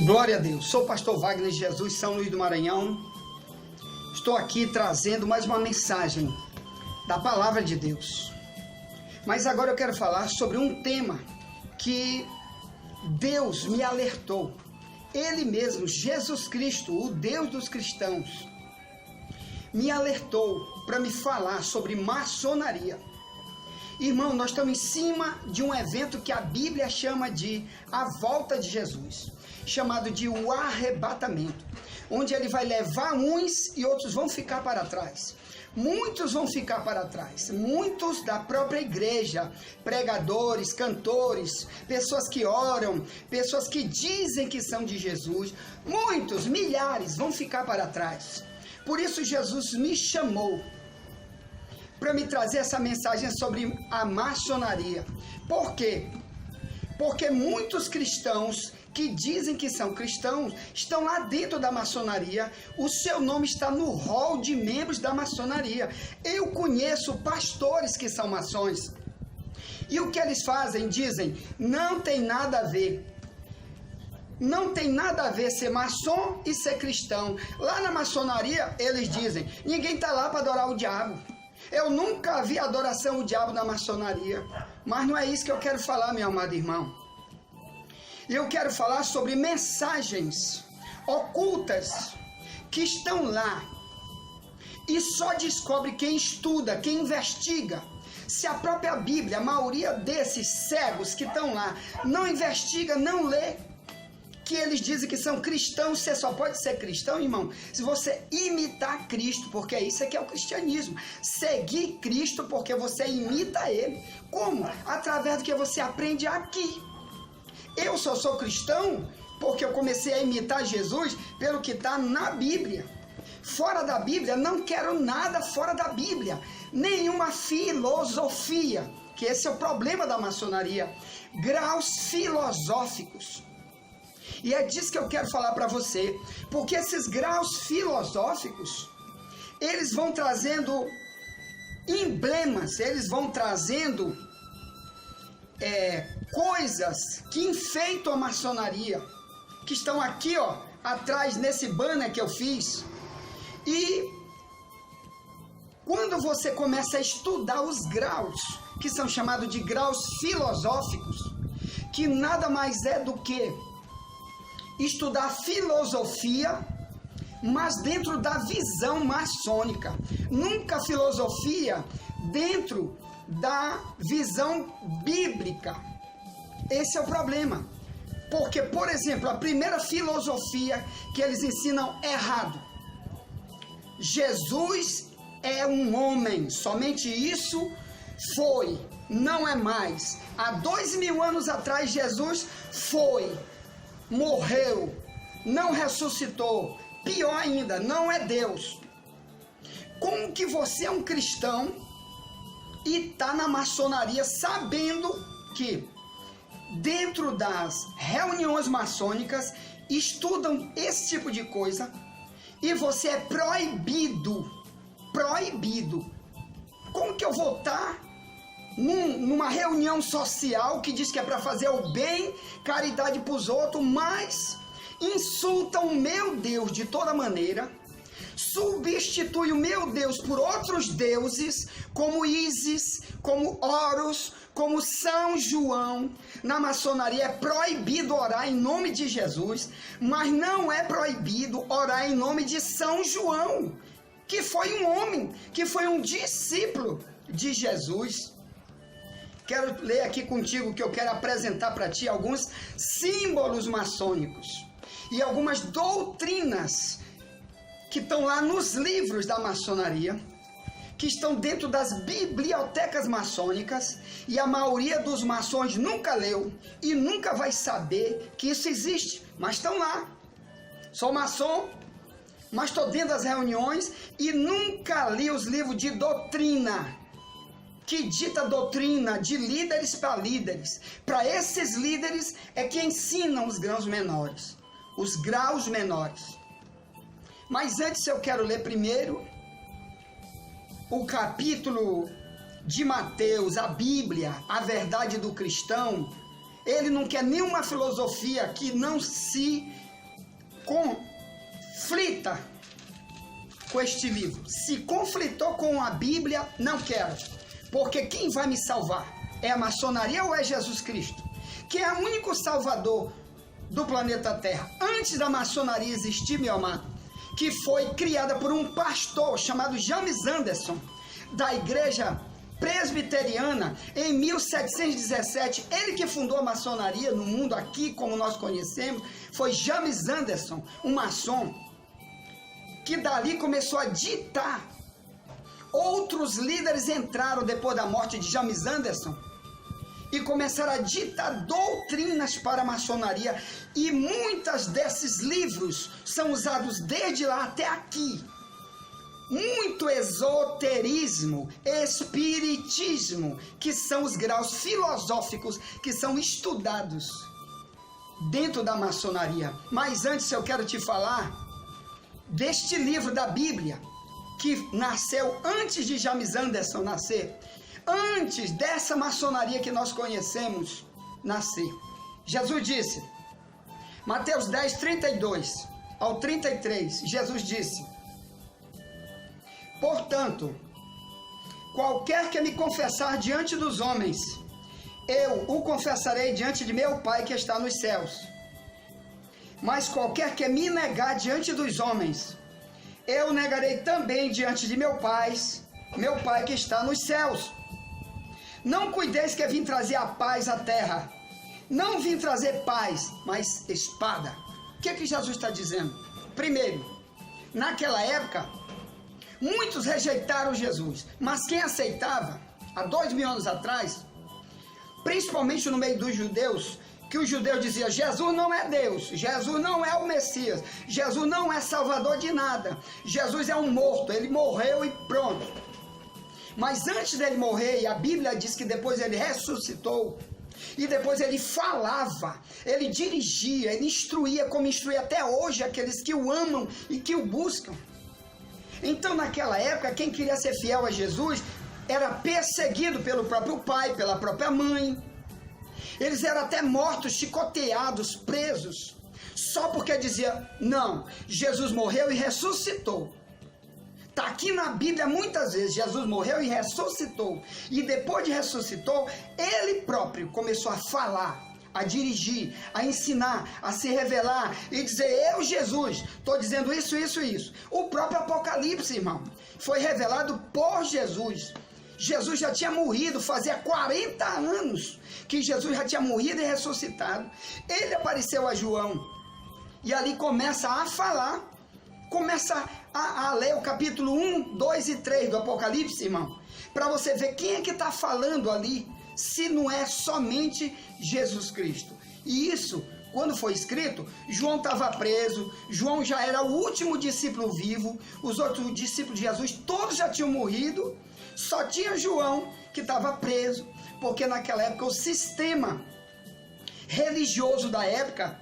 Glória a Deus, sou o pastor Wagner de Jesus, São Luís do Maranhão. Estou aqui trazendo mais uma mensagem da Palavra de Deus. Mas agora eu quero falar sobre um tema que Deus me alertou. Ele mesmo, Jesus Cristo, o Deus dos cristãos, me alertou para me falar sobre maçonaria. Irmão, nós estamos em cima de um evento que a Bíblia chama de a volta de Jesus, chamado de o arrebatamento, onde ele vai levar uns e outros vão ficar para trás. Muitos vão ficar para trás, muitos da própria igreja, pregadores, cantores, pessoas que oram, pessoas que dizem que são de Jesus, muitos, milhares vão ficar para trás. Por isso Jesus me chamou para me trazer essa mensagem sobre a maçonaria. Por quê? Porque muitos cristãos que dizem que são cristãos estão lá dentro da maçonaria. O seu nome está no rol de membros da maçonaria. Eu conheço pastores que são maçons. E o que eles fazem? Dizem, não tem nada a ver. Não tem nada a ver ser maçom e ser cristão. Lá na maçonaria, eles dizem, ninguém está lá para adorar o diabo. Eu nunca vi adoração ao diabo na maçonaria. Mas não é isso que eu quero falar, meu amado irmão. Eu quero falar sobre mensagens ocultas que estão lá e só descobre quem estuda, quem investiga. Se a própria Bíblia, a maioria desses cegos que estão lá, não investiga, não lê, que eles dizem que são cristãos, você só pode ser cristão, irmão, se você imitar Cristo, porque isso aqui é o cristianismo. Seguir Cristo porque você imita Ele. Como? Através do que você aprende aqui. Eu só sou cristão porque eu comecei a imitar Jesus pelo que está na Bíblia. Fora da Bíblia, não quero nada fora da Bíblia. Nenhuma filosofia, que esse é o problema da maçonaria. Graus filosóficos. E é disso que eu quero falar para você, porque esses graus filosóficos, eles vão trazendo emblemas, eles vão trazendo coisas que enfeitam a maçonaria, que estão aqui, ó, atrás nesse banner que eu fiz. E quando você começa a estudar os graus, que são chamados de graus filosóficos, que nada mais é do que estudar filosofia, mas dentro da visão maçônica. Nunca filosofia dentro da visão bíblica. Esse é o problema. Porque, por exemplo, a primeira filosofia que eles ensinam errado. Jesus é um homem, somente isso foi, não é mais. Há 2000 anos atrás, Jesus foi, morreu, não ressuscitou, pior ainda, não é Deus. Como que você é um cristão e está na maçonaria sabendo que dentro das reuniões maçônicas estudam esse tipo de coisa e você é proibido? Como que eu vou estar numa reunião social que diz que é para fazer o bem, caridade para os outros, mas insultam o meu Deus de toda maneira, substitui o meu Deus por outros deuses, como Ísis, como Horus, como São João. Na maçonaria é proibido orar em nome de Jesus, mas não é proibido orar em nome de São João, que foi um homem, que foi um discípulo de Jesus. Quero ler aqui contigo que eu quero apresentar para ti alguns símbolos maçônicos e algumas doutrinas que estão lá nos livros da maçonaria, que estão dentro das bibliotecas maçônicas, e a maioria dos maçons nunca leu e nunca vai saber que isso existe, mas estão lá. Sou maçom, mas estou dentro das reuniões e nunca li os livros de doutrina, que dita doutrina de líderes para líderes. Para esses líderes é que ensinam os graus menores. Mas antes eu quero ler primeiro o capítulo de Mateus, a Bíblia, a verdade do cristão. Ele não quer nenhuma filosofia que não se conflita com este livro. Se conflitou com a Bíblia, não quero. Porque quem vai me salvar? É a maçonaria ou é Jesus Cristo? Que é o único salvador do planeta Terra. Antes da maçonaria existir, meu amado, que foi criada por um pastor chamado James Anderson, da igreja presbiteriana, em 1717, ele que fundou a maçonaria no mundo aqui, como nós conhecemos, foi James Anderson, um maçom, que dali começou a ditar. Outros líderes entraram depois da morte de James Anderson e começaram a ditar doutrinas para a maçonaria, e muitos desses livros são usados desde lá até aqui. Muito esoterismo, espiritismo, que são os graus filosóficos que são estudados dentro da maçonaria. Mas antes eu quero te falar deste livro da Bíblia, que nasceu antes de James Anderson nascer, antes dessa maçonaria que nós conhecemos nascer. Jesus disse, Mateus 10, 32 ao 33, Jesus disse: portanto, qualquer que me confessar diante dos homens, eu o confessarei diante de meu Pai que está nos céus. Mas qualquer que me negar diante dos homens, eu negarei também diante de meu Pai que está nos céus. Não cuideis que eu vim trazer a paz à terra. Não vim trazer paz, mas espada. O que é que Jesus está dizendo? Primeiro, naquela época, muitos rejeitaram Jesus, mas quem aceitava, há 2000 anos atrás, principalmente no meio dos judeus, que os judeus diziam, Jesus não é Deus, Jesus não é o Messias, Jesus não é salvador de nada, Jesus é um morto, ele morreu e pronto. Mas antes dele morrer, e a Bíblia diz que depois ele ressuscitou, e depois ele falava, ele dirigia, ele instruía, como instrui até hoje aqueles que o amam e que o buscam. Então naquela época, quem queria ser fiel a Jesus era perseguido pelo próprio pai, pela própria mãe. Eles eram até mortos, chicoteados, presos, só porque dizia, não, Jesus morreu e ressuscitou. Está aqui na Bíblia muitas vezes, Jesus morreu e ressuscitou. E depois de ressuscitou, ele próprio começou a falar, a dirigir, a ensinar, a se revelar e dizer, eu, Jesus, estou dizendo isso, isso e isso. O próprio Apocalipse, irmão, foi revelado por Jesus. Jesus já tinha morrido, fazia 40 anos que Jesus já tinha morrido e ressuscitado. Ele apareceu a João e ali começa a falar, começa a ler o capítulo 1, 2 e 3 do Apocalipse, irmão, para você ver quem é que está falando ali, se não é somente Jesus Cristo. E isso, quando foi escrito, João estava preso, João já era o último discípulo vivo, os outros discípulos de Jesus todos já tinham morrido, só tinha João que estava preso, porque naquela época o sistema religioso da época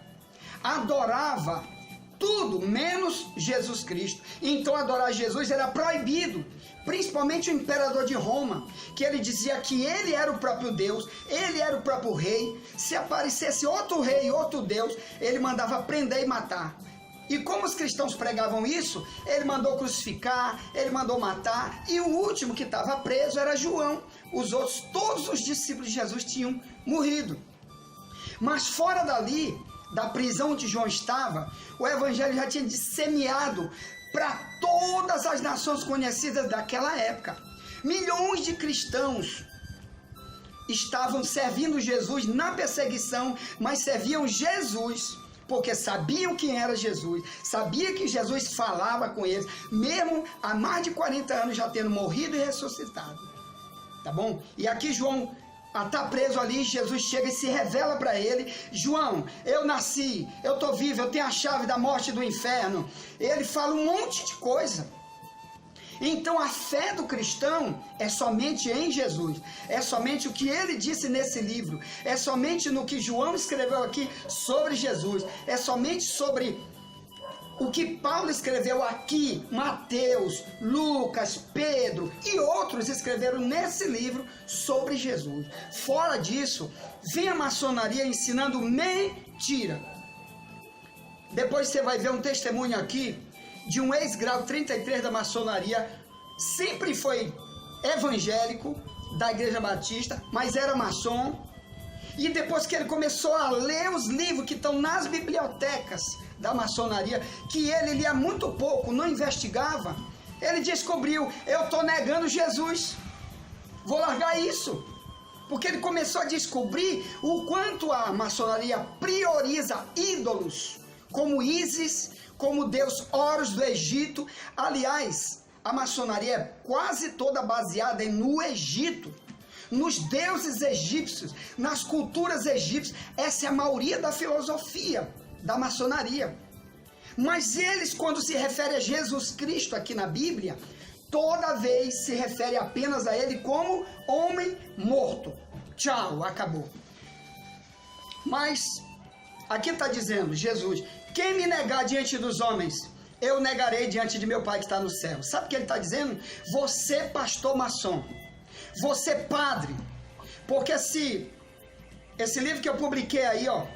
adorava tudo menos Jesus Cristo. Então adorar Jesus era proibido, principalmente o imperador de Roma, que ele dizia que ele era o próprio Deus, ele era o próprio rei. Se aparecesse outro rei, outro Deus, ele mandava prender e matar. E como os cristãos pregavam isso, ele mandou crucificar, ele mandou matar, e o último que estava preso era João. Os outros, todos os discípulos de Jesus tinham morrido. Mas fora dali, da prisão onde João estava, o evangelho já tinha disseminado para todas as nações conhecidas daquela época. Milhões de cristãos estavam servindo Jesus na perseguição, mas serviam Jesus porque sabiam quem era Jesus, sabia que Jesus falava com eles, mesmo há mais de 40 anos já tendo morrido e ressuscitado. Tá bom? E aqui João está preso ali, Jesus chega e se revela para ele. João, eu nasci, eu estou vivo, eu tenho a chave da morte e do inferno. Ele fala um monte de coisa. Então a fé do cristão é somente em Jesus, é somente o que ele disse nesse livro, é somente no que João escreveu aqui sobre Jesus, é somente sobre o que Paulo escreveu aqui, Mateus, Lucas, Pedro e outros escreveram nesse livro sobre Jesus. Fora disso, vem a maçonaria ensinando mentira. Depois você vai ver um testemunho aqui de um ex-grau 33 da maçonaria, sempre foi evangélico da Igreja Batista, mas era maçom. E depois que ele começou a ler os livros que estão nas bibliotecas da maçonaria, que ele lia muito pouco, não investigava, ele descobriu: eu estou negando Jesus, vou largar isso. Porque ele começou a descobrir o quanto a maçonaria prioriza ídolos, como Ísis, como Deus Horus do Egito. Aliás, a maçonaria é quase toda baseada no Egito, nos deuses egípcios, nas culturas egípcias. Essa é a maioria da filosofia da maçonaria. Mas eles, quando se refere a Jesus Cristo aqui na Bíblia, toda vez se refere apenas a ele como homem morto. Tchau, acabou. Mas aqui está dizendo Jesus: quem me negar diante dos homens, eu negarei diante de meu Pai que está no céu. Sabe o que ele está dizendo? Você, pastor maçom, você, padre, porque se esse livro que eu publiquei aí, ó,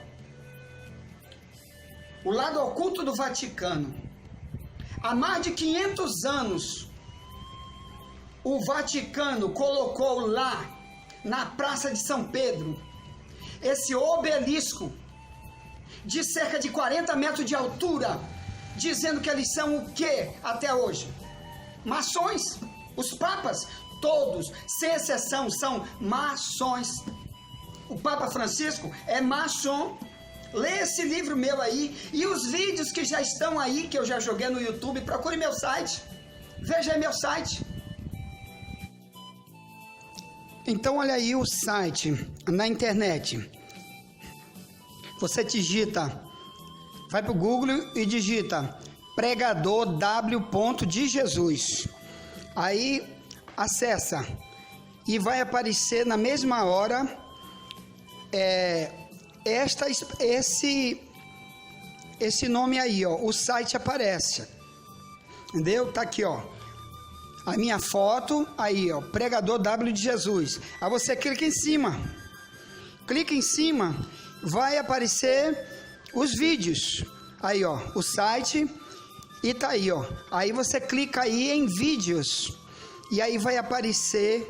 O Lado Oculto do Vaticano, há mais de 500 anos, o Vaticano colocou lá, na Praça de São Pedro, esse obelisco de cerca de 40 metros de altura, dizendo que eles são o quê até hoje? Maçons. Os papas, todos, sem exceção, são maçons. O Papa Francisco é maçom. Lê esse livro meu aí e os vídeos que já estão aí, que eu já joguei no YouTube. Procure meu site, veja aí meu site. Então olha aí o site na internet. Você digita, vai para o Google e digita pregador W. de Jesus. Aí acessa e vai aparecer na mesma hora esse nome aí, ó. O site aparece, entendeu? Tá aqui, ó, a minha foto aí, ó, pregador W de Jesus. Aí você clica em cima, vai aparecer os vídeos aí, ó, o site, e tá aí, ó. Aí você clica aí em vídeos e aí vai aparecer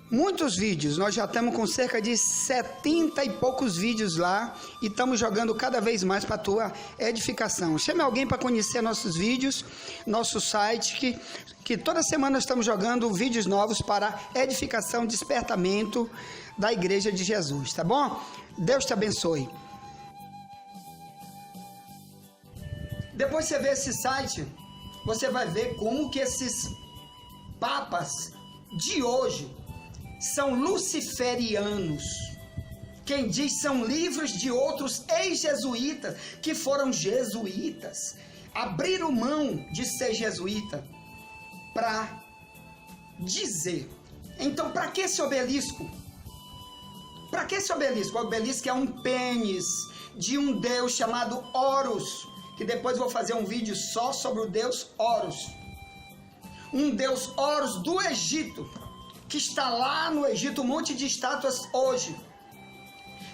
muitos vídeos. Nós já estamos com cerca de 70 e poucos vídeos lá e estamos jogando cada vez mais para a tua edificação. Chame alguém para conhecer nossos vídeos, nosso site, que toda semana nós estamos jogando vídeos novos para edificação, despertamento da Igreja de Jesus, tá bom? Deus te abençoe. Depois você vê esse site, você vai ver como que esses papas de hoje são luciferianos. Quem diz são livros de outros ex-jesuítas que foram jesuítas, abriram mão de ser jesuíta para dizer. Então, para que esse obelisco? Para que esse obelisco? O obelisco é um pênis de um deus chamado Horus, que depois vou fazer um vídeo só sobre o deus Horus. Um deus Horus do Egito, que está lá no Egito, um monte de estátuas hoje,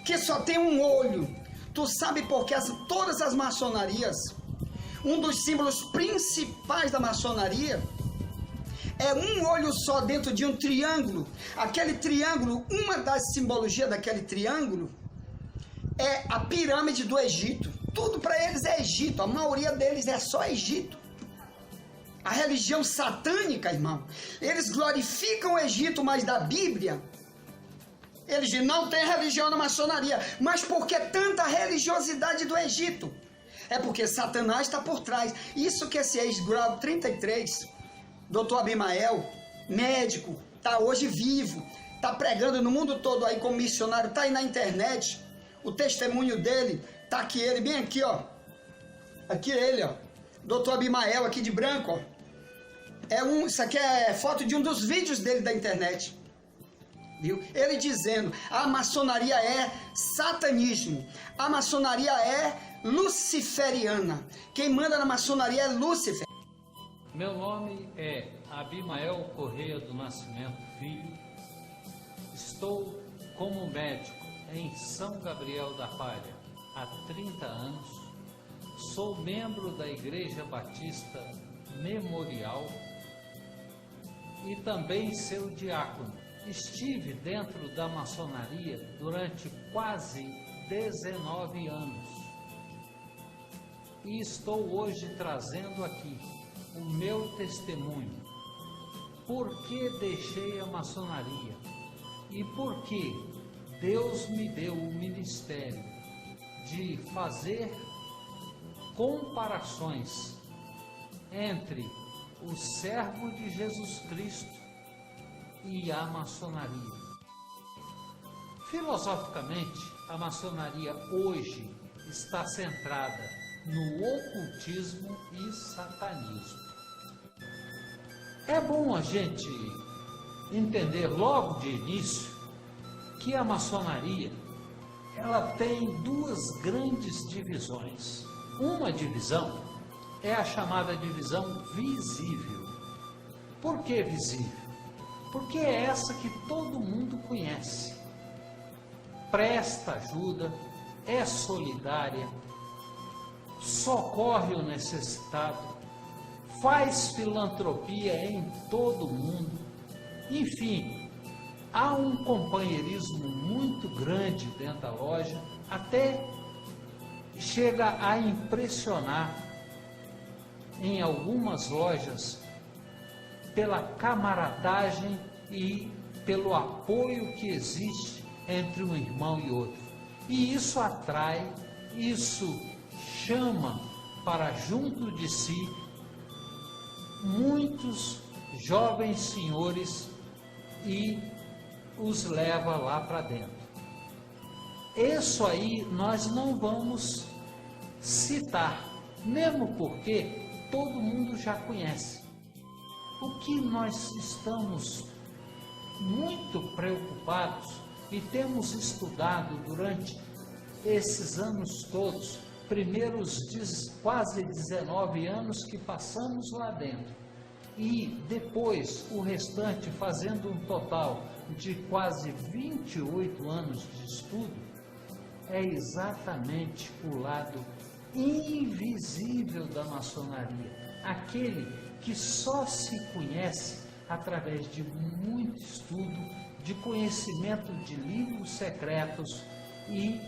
que só tem um olho. Tu sabe por que todas as maçonarias, um dos símbolos principais da maçonaria é um olho só dentro de um triângulo. Aquele triângulo, uma das simbologias daquele triângulo é a pirâmide do Egito. Tudo para eles é Egito, a maioria deles é só Egito. A religião satânica, irmão, eles glorificam o Egito, mas da Bíblia, eles dizem, não tem religião na maçonaria. Mas por que tanta religiosidade do Egito? É porque Satanás está por trás. Isso que esse ex-grau 33, Dr. Abimael, médico, está hoje vivo, está pregando no mundo todo aí como missionário, está aí na internet, o testemunho dele, está aqui ele, bem aqui, ó. Aqui ele, ó. Dr. Abimael, aqui de branco, ó. Isso aqui é foto de um dos vídeos dele da internet. Viu? Ele dizendo, a maçonaria é satanismo, a maçonaria é luciferiana. Quem manda na maçonaria é Lúcifer. Meu nome é Abimael Correia do Nascimento Filho. Estou como médico em São Gabriel da Palha há 30 anos. sou membro da Igreja Batista Memorial e também seu diácono. Estive dentro da maçonaria durante quase 19 anos e estou hoje trazendo aqui o meu testemunho. Por que deixei a maçonaria e por que Deus me deu o ministério de fazer comparações entre o servo de Jesus Cristo e a maçonaria. Filosoficamente, a maçonaria hoje está centrada no ocultismo e satanismo. É bom a gente entender logo de início que a maçonaria ela tem duas grandes divisões. Uma divisão é a chamada divisão visível. Por que visível? Porque é essa que todo mundo conhece. Presta ajuda, é solidária, socorre o necessitado, faz filantropia em todo mundo. Enfim, há um companheirismo muito grande dentro da loja, até chega a impressionar em algumas lojas pela camaradagem e pelo apoio que existe entre um irmão e outro. E isso atrai, isso chama para junto de si muitos jovens senhores e os leva lá para dentro. Isso aí nós não vamos citar, mesmo porque todo mundo já conhece. O que nós estamos muito preocupados e temos estudado durante esses anos todos, primeiros quase 19 anos que passamos lá dentro, e depois o restante fazendo um total de quase 28 anos de estudo, é exatamente o lado invisível da maçonaria, aquele que só se conhece através de muito estudo, de conhecimento de livros secretos e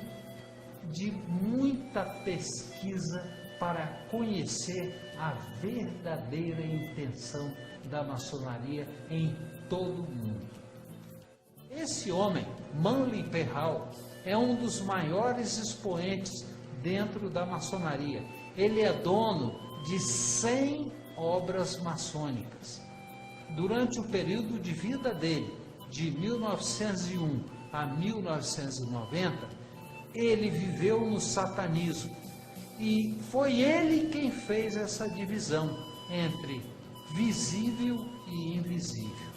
de muita pesquisa para conhecer a verdadeira intenção da maçonaria em todo o mundo. Esse homem, Manly Perhal, é um dos maiores expoentes dentro da maçonaria. Ele é dono de 100 obras maçônicas. Durante o período de vida dele, de 1901 a 1990, ele viveu no satanismo e foi ele quem fez essa divisão entre visível e invisível.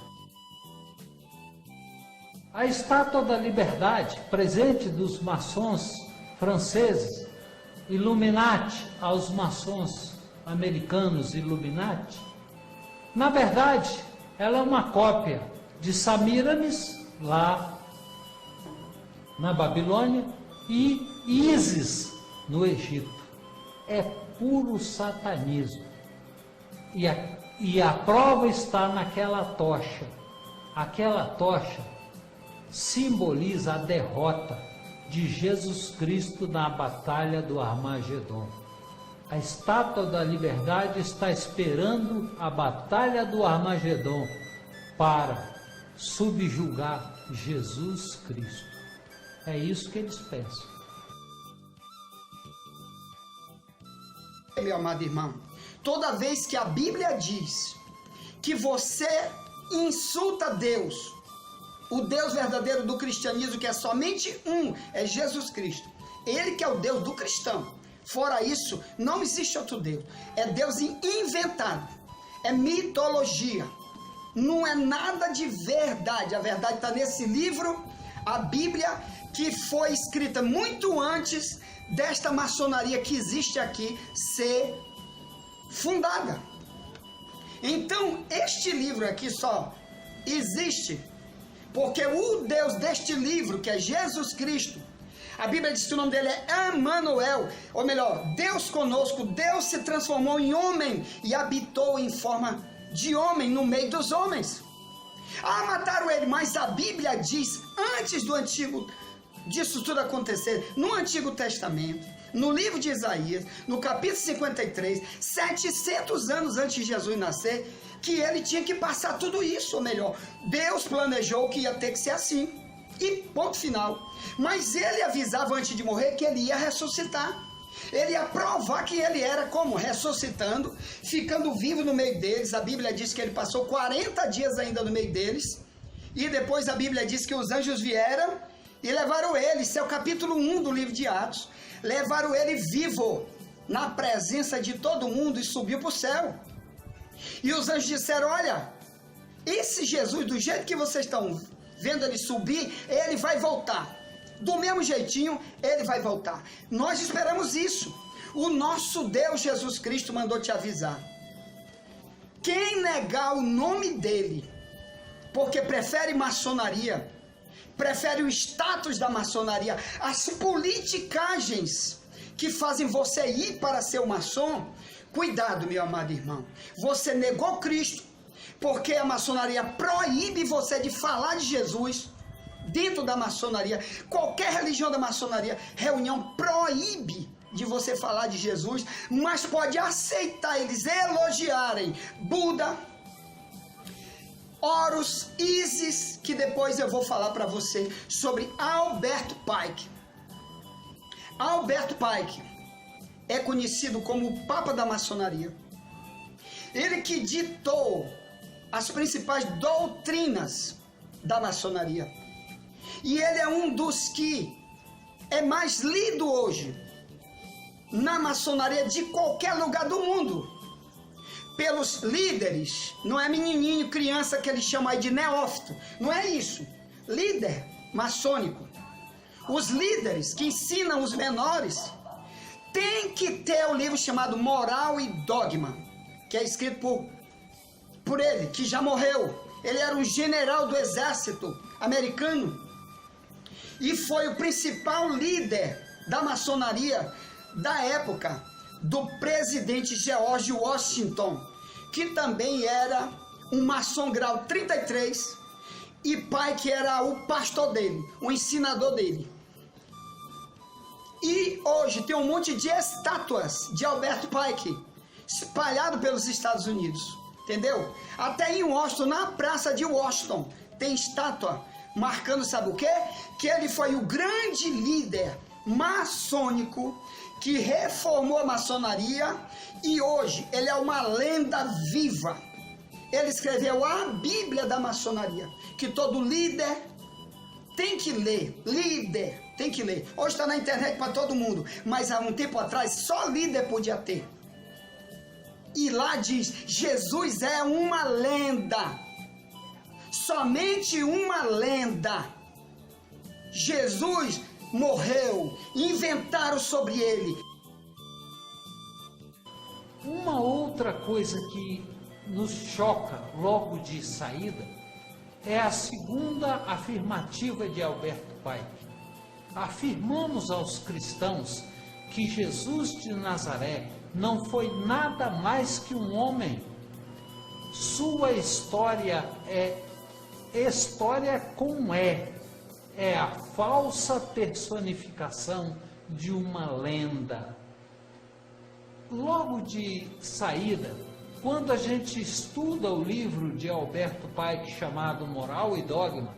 A Estátua da Liberdade, presente dos maçons franceses, Illuminati, aos maçons americanos Illuminati, na verdade, ela é uma cópia de Semíramis, lá na Babilônia, e Ísis, no Egito. É puro satanismo. E a prova está naquela tocha. Aquela tocha simboliza a derrota de Jesus Cristo na batalha do Armagedon. A Estátua da Liberdade está esperando a batalha do Armagedon para subjugar Jesus Cristo. É isso que eles pensam. Meu amado irmão, toda vez que a Bíblia diz que você insulta Deus, o Deus verdadeiro do cristianismo, que é somente um, é Jesus Cristo. Ele que é o Deus do cristão. Fora isso, não existe outro Deus. É Deus inventado. É mitologia. Não é nada de verdade. A verdade está nesse livro, a Bíblia, que foi escrita muito antes desta maçonaria que existe aqui ser fundada. Então, este livro aqui só existe porque o Deus deste livro, que é Jesus Cristo, A Bíblia diz que o nome dele é Emanuel, ou melhor, Deus conosco. Deus se transformou em homem e habitou em forma de homem no meio dos homens. Mataram ele, mas a Bíblia diz, antes disso tudo acontecer, no Antigo Testamento, no livro de Isaías, no capítulo 53, 700 anos antes de Jesus nascer, que ele tinha que passar tudo isso, ou melhor, Deus planejou que ia ter que ser assim, e ponto final. Mas ele avisava antes de morrer que ele ia ressuscitar. Ele ia provar que ele era como? Ressuscitando, ficando vivo no meio deles. A Bíblia diz que ele passou 40 dias ainda no meio deles. E depois a Bíblia diz que os anjos vieram e levaram ele. Isso é o capítulo 1 do livro de Atos. Levaram ele vivo, na presença de todo mundo, e subiu para o céu. E os anjos disseram, olha, esse Jesus, do jeito que vocês estão vendo ele subir, ele vai voltar. Do mesmo jeitinho, ele vai voltar. Nós esperamos isso. O nosso Deus Jesus Cristo mandou te avisar. Quem negar o nome dele, porque prefere maçonaria, prefere o status da maçonaria, as politicagens que fazem você ir para ser um maçom, cuidado, meu amado irmão. Você negou Cristo, porque a maçonaria proíbe você de falar de Jesus. Dentro da maçonaria, qualquer religião da maçonaria, reunião proíbe de você falar de Jesus, mas pode aceitar eles elogiarem Buda, Horus, Isis, que depois eu vou falar para você sobre Alberto Pike. Alberto Pike é conhecido como o Papa da maçonaria. Ele que ditou as principais doutrinas da maçonaria. E ele é um dos que é mais lido hoje na maçonaria de qualquer lugar do mundo. Pelos líderes, não é menininho, criança que eles chamam aí de neófito. Não é isso. Líder maçônico. Os líderes que ensinam os menores tem que ter o livro chamado Moral e Dogma, que é escrito por ele, que já morreu. Ele era um general do exército americano e foi o principal líder da maçonaria da época do presidente George Washington, que também era um maçom grau 33, e Pike era o pastor dele, o ensinador dele. E hoje tem um monte de estátuas de Alberto Pike espalhado pelos Estados Unidos, entendeu? Até em Washington, na praça de Washington, tem estátua marcando, sabe o quê? Que ele foi o grande líder maçônico que reformou a maçonaria e hoje ele é uma lenda viva. Ele escreveu a Bíblia da maçonaria, que todo líder tem que ler. Líder tem que ler. Hoje está na internet para todo mundo, mas há um tempo atrás só líder podia ter. E lá diz, Jesus é uma lenda. Somente uma lenda. Jesus morreu, inventaram sobre ele. Uma outra coisa que nos choca logo de saída é a segunda afirmativa de Alberto Pike. Afirmamos aos cristãos que Jesus de Nazaré não foi nada mais que um homem. Sua história é história com é a falsa personificação de uma lenda. Logo de saída, quando a gente estuda o livro de Alberto Pike chamado Moral e Dogma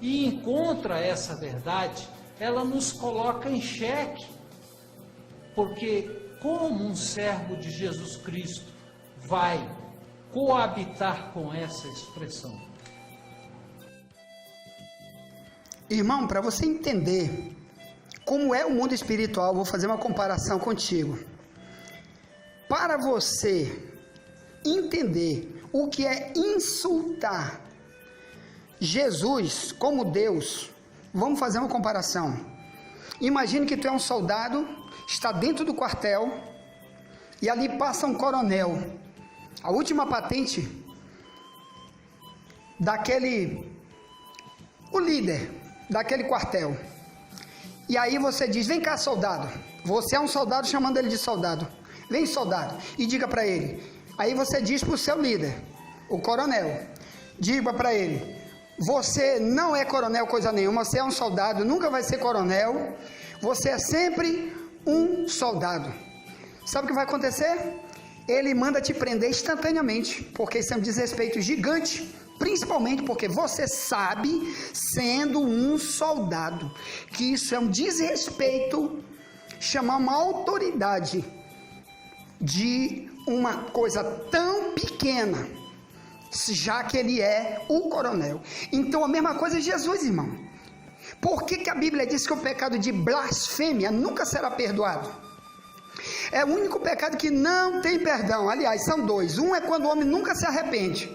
e encontra essa verdade, ela nos coloca em xeque, porque como um servo de Jesus Cristo vai coabitar com essa expressão? Irmão, para você entender como é o mundo espiritual, vou fazer uma comparação contigo. Para você entender o que é insultar Jesus como Deus, vamos fazer uma comparação. Imagine que tu é um soldado, está dentro do quartel e ali passa um coronel, a última patente o líder daquele quartel. E aí você diz: vem cá, soldado. Você é um soldado chamando ele de soldado. Vem, soldado, e diga para ele. Aí você diz para o seu líder, o coronel, diga para ele: você não é coronel coisa nenhuma, você é um soldado, nunca vai ser coronel, você é sempre um soldado. Sabe o que vai acontecer? Ele manda te prender instantaneamente, porque isso é um desrespeito gigante, principalmente porque você sabe, sendo um soldado, que isso é um desrespeito, chamar uma autoridade de uma coisa tão pequena, já que ele é o coronel. Então a mesma coisa é Jesus, irmão. Por que a Bíblia diz que o pecado de blasfêmia nunca será perdoado? É o único pecado que não tem perdão. Aliás, são dois. Um é quando o homem nunca se arrepende.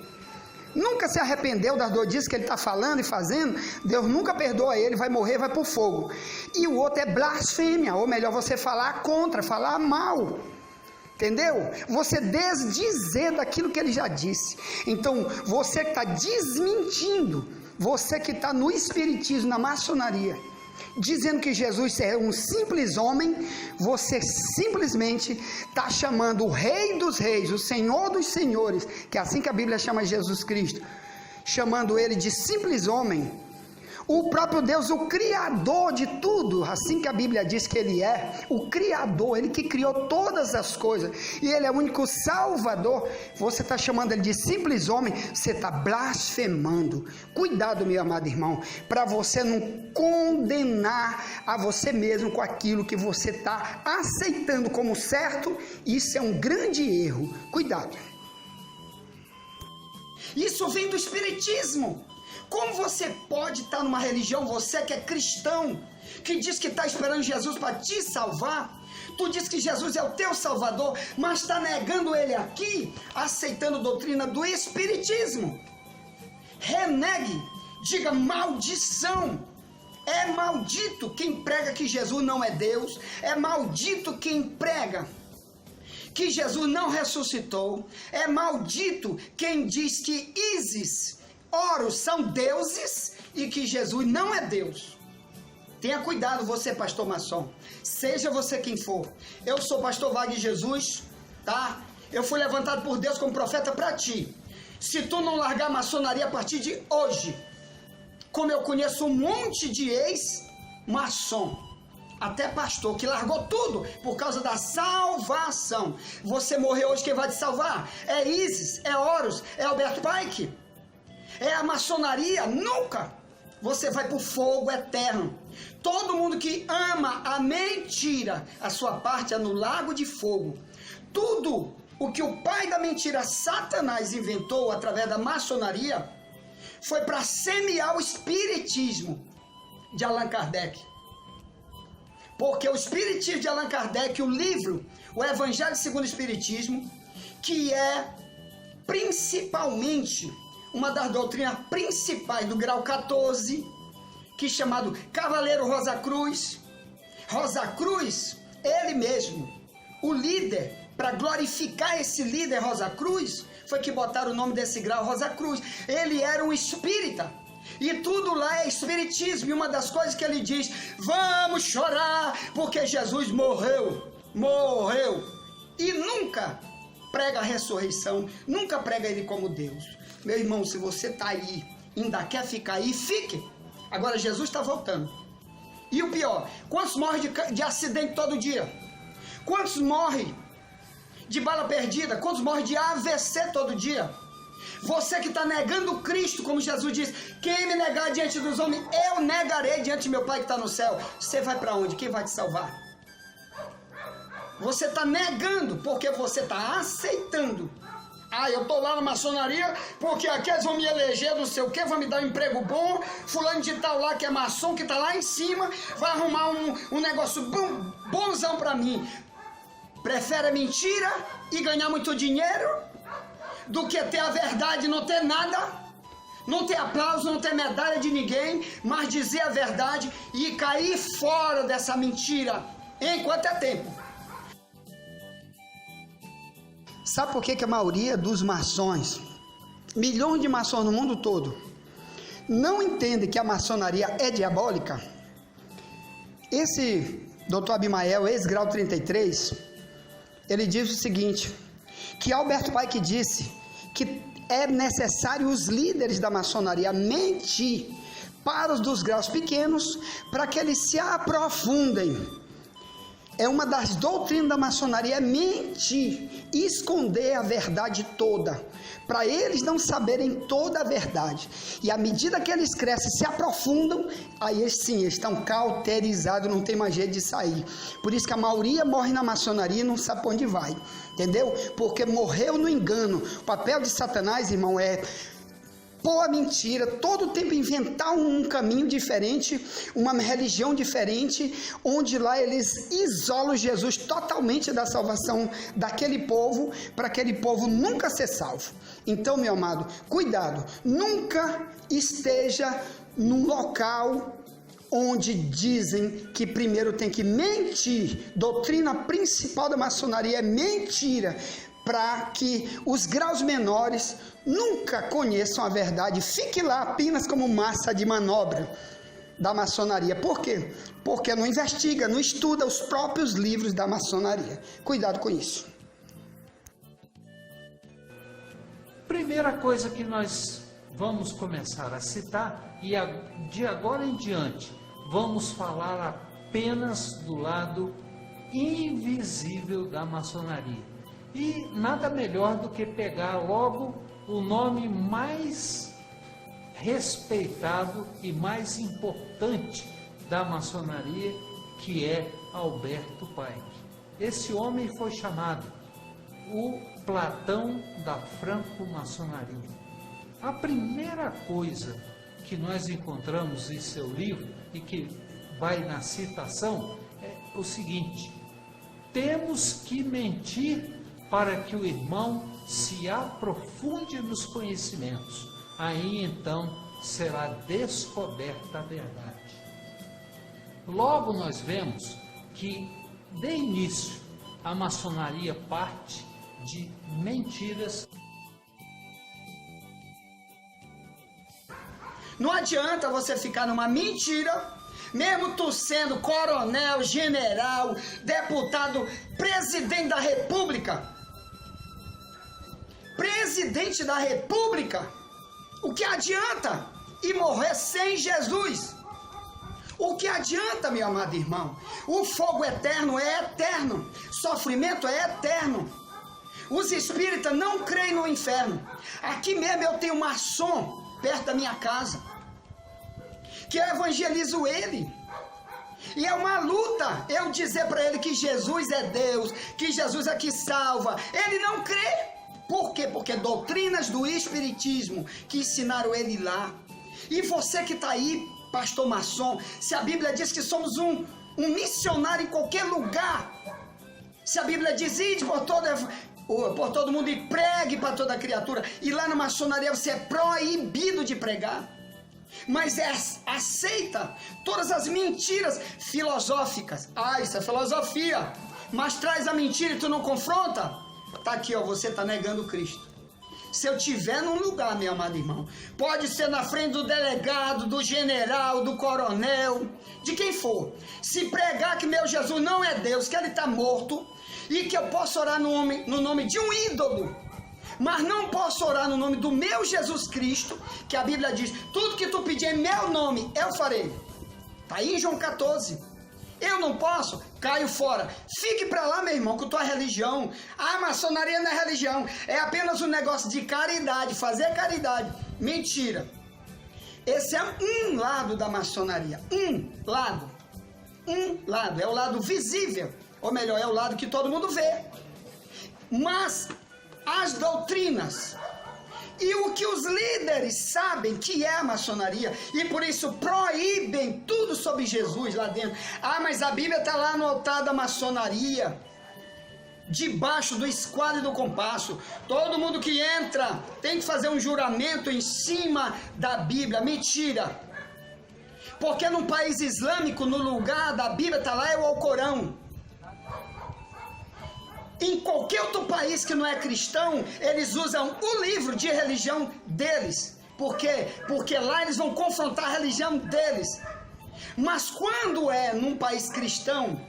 Nunca se arrependeu das doidices que ele está falando e fazendo. Deus nunca perdoa ele, vai morrer, vai para o fogo. E o outro é blasfêmia, ou melhor, você falar contra, falar mal. Entendeu? Você desdizer daquilo que ele já disse. Então, você que está desmentindo, você que está no espiritismo, na maçonaria, dizendo que Jesus é um simples homem, você simplesmente está chamando o Rei dos Reis, o Senhor dos Senhores, que é assim que a Bíblia chama Jesus Cristo, chamando ele de simples homem. O próprio Deus, o Criador de tudo, assim que a Bíblia diz que Ele é, o Criador, Ele que criou todas as coisas, e Ele é o único Salvador, você está chamando Ele de simples homem, você está blasfemando. Cuidado, meu amado irmão, para você não condenar a você mesmo com aquilo que você está aceitando como certo. Isso é um grande erro, cuidado. Isso vem do espiritismo. Como você pode estar numa religião, você que é cristão, que diz que está esperando Jesus para te salvar, tu diz que Jesus é o teu salvador, mas está negando ele aqui, aceitando a doutrina do espiritismo. Renegue, diga maldição. É maldito quem prega que Jesus não é Deus, é maldito quem prega que Jesus não ressuscitou, é maldito quem diz que Ísis, Horus são deuses e que Jesus não é Deus. Tenha cuidado você, pastor maçom, seja você quem for. Eu sou pastor Wagner Jesus, tá? Eu fui levantado por Deus como profeta para ti. Se tu não largar a maçonaria a partir de hoje, como eu conheço um monte de ex-maçom, até pastor, que largou tudo por causa da salvação. Você morreu hoje, quem vai te salvar? É Ísis, é Horus, é Alberto Pike? É a maçonaria? Nunca! Você vai para o fogo eterno. Todo mundo que ama a mentira, a sua parte é no lago de fogo. Tudo o que o pai da mentira, Satanás, inventou através da maçonaria, foi para semear o espiritismo de Allan Kardec. Porque o espiritismo de Allan Kardec, o livro, o Evangelho segundo o Espiritismo, que é principalmente uma das doutrinas principais do grau 14, que é chamado Cavaleiro Rosa Cruz. Rosa Cruz, ele mesmo, o líder, para glorificar esse líder Rosa Cruz, foi que botaram o nome desse grau Rosa Cruz. Ele era um espírita, e tudo lá é espiritismo, e uma das coisas que ele diz: vamos chorar, porque Jesus morreu, e nunca prega a ressurreição, nunca prega ele como Deus. Meu irmão, se você está aí, ainda quer ficar aí, fique. Agora Jesus está voltando. E o pior, quantos morrem de acidente todo dia? Quantos morrem de bala perdida? Quantos morrem de AVC todo dia? Você que está negando Cristo, como Jesus diz: quem me negar diante dos homens, eu negarei diante de meu Pai que está no céu. Você vai para onde? Quem vai te salvar? Você está negando porque você está aceitando. Ah, eu estou lá na maçonaria porque aqui eles vão me eleger, não sei o que, vão me dar um emprego bom. Fulano de tal lá que é maçom, que está lá em cima, vai arrumar um negócio bonzão para mim. Prefere a mentira e ganhar muito dinheiro do que ter a verdade e não ter nada, não ter aplauso, não ter medalha de ninguém, mas dizer a verdade e cair fora dessa mentira enquanto é tempo. Sabe por que a maioria dos maçons, milhões de maçons no mundo todo, não entende que a maçonaria é diabólica? Esse Dr. Abimael, ex-grau 33, ele diz o seguinte, que Alberto Pike disse que é necessário os líderes da maçonaria mentir para os dos graus pequenos, para que eles se aprofundem. É uma das doutrinas da maçonaria, é mentir, esconder a verdade toda, para eles não saberem toda a verdade. E à medida que eles crescem, se aprofundam, aí sim, eles estão cauterizados, não tem mais jeito de sair. Por isso que a maioria morre na maçonaria e não sabe para onde vai, entendeu? Porque morreu no engano. O papel de Satanás, irmão, é pôr a mentira, todo o tempo inventar um caminho diferente, uma religião diferente, onde lá eles isolam Jesus totalmente da salvação daquele povo, para aquele povo nunca ser salvo. Então, meu amado, cuidado, nunca esteja num local onde dizem que primeiro tem que mentir. Doutrina principal da maçonaria é mentira, para que os graus menores nunca conheçam a verdade, fique lá apenas como massa de manobra da maçonaria. Por quê? Porque não investiga, não estuda os próprios livros da maçonaria. Cuidado com isso. Primeira coisa que nós vamos começar a citar, e de agora em diante vamos falar apenas do lado invisível da maçonaria. E nada melhor do que pegar logo o nome mais respeitado e mais importante da maçonaria, que é Alberto Pike. Esse homem foi chamado o Platão da franco-maçonaria. A primeira coisa que nós encontramos em seu livro, e que vai na citação, é o seguinte: temos que mentir para que o irmão se aprofunde nos conhecimentos. Aí então será descoberta a verdade. Logo nós vemos que, de início, a maçonaria parte de mentiras. Não adianta você ficar numa mentira, mesmo tu sendo coronel, general, deputado, presidente da república. Presidente da república, o que adianta ir morrer sem Jesus? O que adianta, meu amado irmão? O fogo eterno é eterno, sofrimento é eterno. Os espíritas não creem no inferno. Aqui mesmo eu tenho um maçom perto da minha casa, que eu evangelizo ele. E é uma luta eu dizer para ele que Jesus é Deus, que Jesus é que salva. Ele não crê. Por quê? Porque doutrinas do espiritismo que ensinaram ele lá. E você que está aí, pastor maçom, se a Bíblia diz que somos um missionário em qualquer lugar, se a Bíblia diz, ide por todo mundo e pregue para toda criatura, e lá na maçonaria você é proibido de pregar, mas aceita todas as mentiras filosóficas. Ah, isso é filosofia, mas traz a mentira e tu não confronta. Tá aqui, ó, você tá negando Cristo. Se eu tiver num lugar, meu amado irmão, pode ser na frente do delegado, do general, do coronel, de quem for, se pregar que meu Jesus não é Deus, que ele está morto, e que eu posso orar no nome de um ídolo, mas não posso orar no nome do meu Jesus Cristo, que a Bíblia diz, tudo que tu pedir em meu nome, eu farei. Tá aí em João 14. Eu não posso, caio fora. Fique para lá, meu irmão, com tua religião. A maçonaria não é religião, é apenas um negócio de caridade, fazer caridade. Mentira. Esse é um lado da maçonaria. Um lado, é o lado visível, ou melhor, é o lado que todo mundo vê. Mas as doutrinas e o que os líderes sabem que é a maçonaria, e por isso proíbem tudo sobre Jesus lá dentro. Ah, mas a Bíblia está lá no altar da maçonaria, debaixo do esquadro e do compasso. Todo mundo que entra tem que fazer um juramento em cima da Bíblia. Mentira. Porque num país islâmico, no lugar da Bíblia está lá é o Alcorão. Em qualquer outro país que não é cristão, eles usam o livro de religião deles. Por quê? Porque lá eles vão confrontar a religião deles. Mas quando é num país cristão,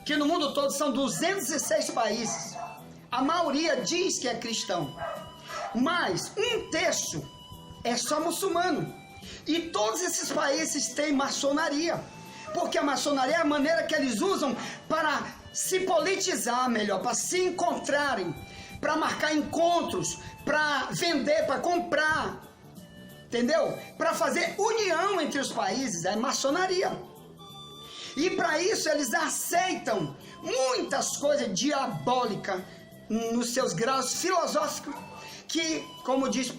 que no mundo todo são 206 países, a maioria diz que é cristão, mas um terço é só muçulmano. E todos esses países têm maçonaria, porque a maçonaria é a maneira que eles usam para se politizar melhor, para se encontrarem, para marcar encontros, para vender, para comprar, entendeu? Para fazer união entre os países, é maçonaria. E para isso eles aceitam muitas coisas diabólicas nos seus graus filosóficos, que, como diz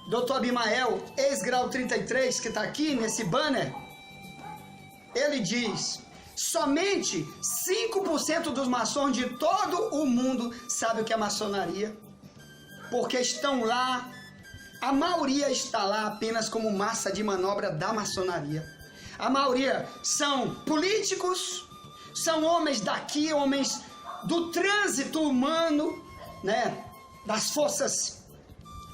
Dr. Abimael, ex-grau 33, que está aqui nesse banner, ele diz: somente 5% dos maçons de todo o mundo sabem o que é maçonaria, porque estão lá, a maioria está lá apenas como massa de manobra da maçonaria. A maioria são políticos, são homens daqui, homens do trânsito humano, né, das forças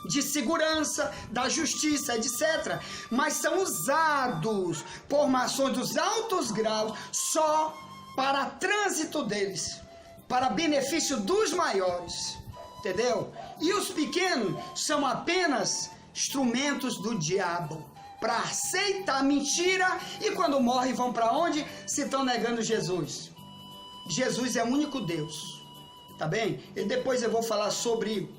de segurança, da justiça, etc. Mas são usados por maçons dos altos graus só para trânsito deles, para benefício dos maiores, entendeu? E os pequenos são apenas instrumentos do diabo para aceitar a mentira, e quando morrem vão para onde? Se estão negando Jesus. Jesus é o único Deus, tá bem? E depois eu vou falar sobre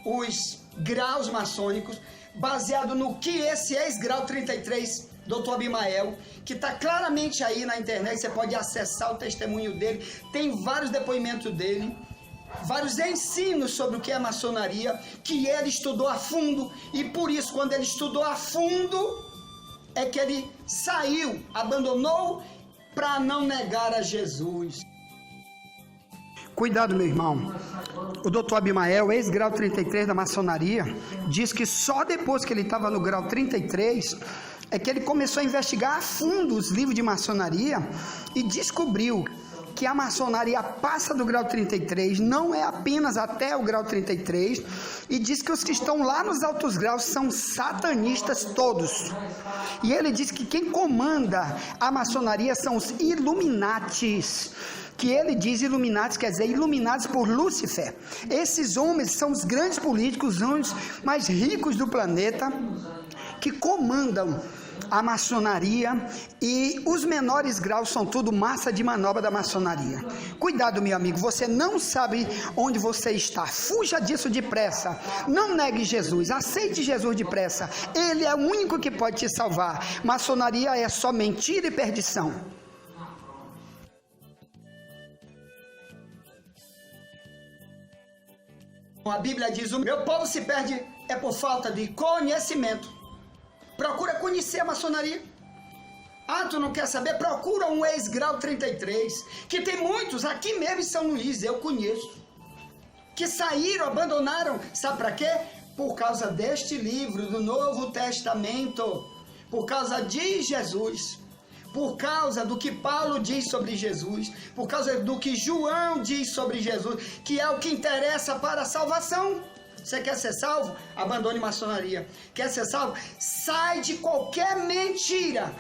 os graus maçônicos, baseado no que esse ex-grau 33, Dr. Abimael, que está claramente aí na internet, você pode acessar o testemunho dele, tem vários depoimentos dele, vários ensinos sobre o que é maçonaria, que ele estudou a fundo, e por isso, quando ele estudou a fundo, é que ele saiu, abandonou, para não negar a Jesus. Cuidado, meu irmão. O doutor Abimael, ex-grau 33 da maçonaria, diz que só depois que ele estava no grau 33 é que ele começou a investigar a fundo os livros de maçonaria e descobriu que a maçonaria passa do grau 33, não é apenas até o grau 33, e diz que os que estão lá nos altos graus são satanistas todos. E ele diz que quem comanda a maçonaria são os Illuminatis, que ele diz Illuminatis, quer dizer, iluminados por Lúcifer. Esses homens são os grandes políticos, os homens mais ricos do planeta, que comandam a maçonaria, e os menores graus são tudo massa de manobra da maçonaria. Cuidado, meu amigo, você não sabe onde você está, fuja disso depressa, não negue Jesus, aceite Jesus depressa, ele é o único que pode te salvar. Maçonaria é só mentira e perdição. A Bíblia diz: o meu povo se perde é por falta de conhecimento. Procura conhecer a maçonaria. Ah, tu não quer saber? Procura um ex-grau 33, que tem muitos aqui mesmo em São Luís, eu conheço, que saíram, abandonaram, sabe para quê? Por causa deste livro do Novo Testamento, por causa de Jesus, por causa do que Paulo diz sobre Jesus, por causa do que João diz sobre Jesus, que é o que interessa para a salvação. Você quer ser salvo? Abandone maçonaria. Quer ser salvo? Sai de qualquer mentira.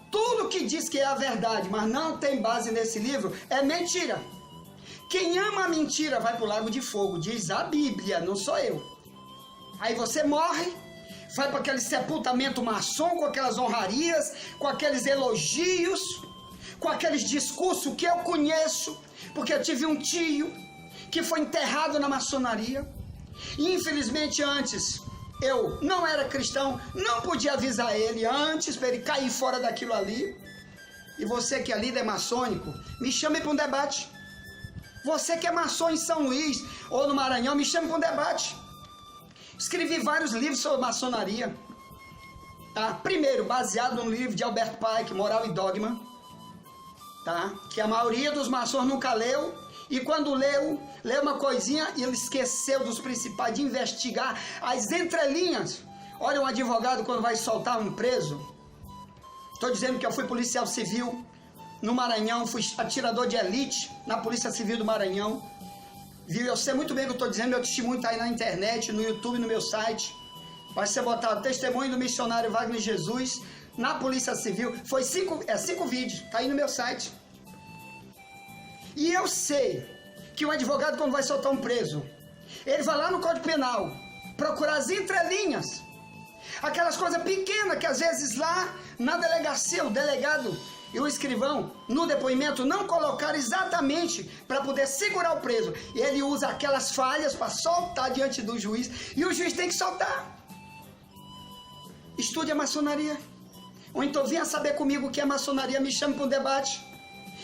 Tudo que diz que é a verdade, mas não tem base nesse livro, é mentira. Quem ama a mentira vai para o lago de fogo, diz a Bíblia, não sou eu. Aí você morre, vai para aquele sepultamento maçom, com aquelas honrarias, com aqueles elogios, com aqueles discursos que eu conheço, porque eu tive um tio que foi enterrado na maçonaria. E infelizmente antes eu não era cristão, não podia avisar ele antes para ele cair fora daquilo ali. E você que é líder maçônico, me chame para um debate. Você que é maçom em São Luís ou no Maranhão, me chame para um debate. Escrevi vários livros sobre maçonaria, tá? Primeiro, baseado no livro de Albert Pike, Moral e Dogma, tá? Que a maioria dos maçons nunca leu, e quando leu uma coisinha e ele esqueceu dos principais, de investigar as entrelinhas. Olha, um advogado quando vai soltar um preso, estou dizendo que eu fui policial civil no Maranhão, fui atirador de elite na Polícia Civil do Maranhão, viu? Eu sei muito bem o que eu estou dizendo, meu testemunho está aí na internet, no YouTube, no meu site. Vai ser botado testemunho do missionário Wagner Jesus, na Polícia Civil. Foi 5 vídeos, tá aí no meu site. E eu sei que o advogado, quando vai soltar um preso, ele vai lá no Código Penal procurar as entrelinhas, aquelas coisas pequenas que às vezes lá na delegacia, o delegado e o escrivão, no depoimento, não colocaram exatamente para poder segurar o preso. E ele usa aquelas falhas para soltar diante do juiz, e o juiz tem que soltar. Estude a maçonaria. Ou então venha saber comigo o que é maçonaria, me chame para um debate.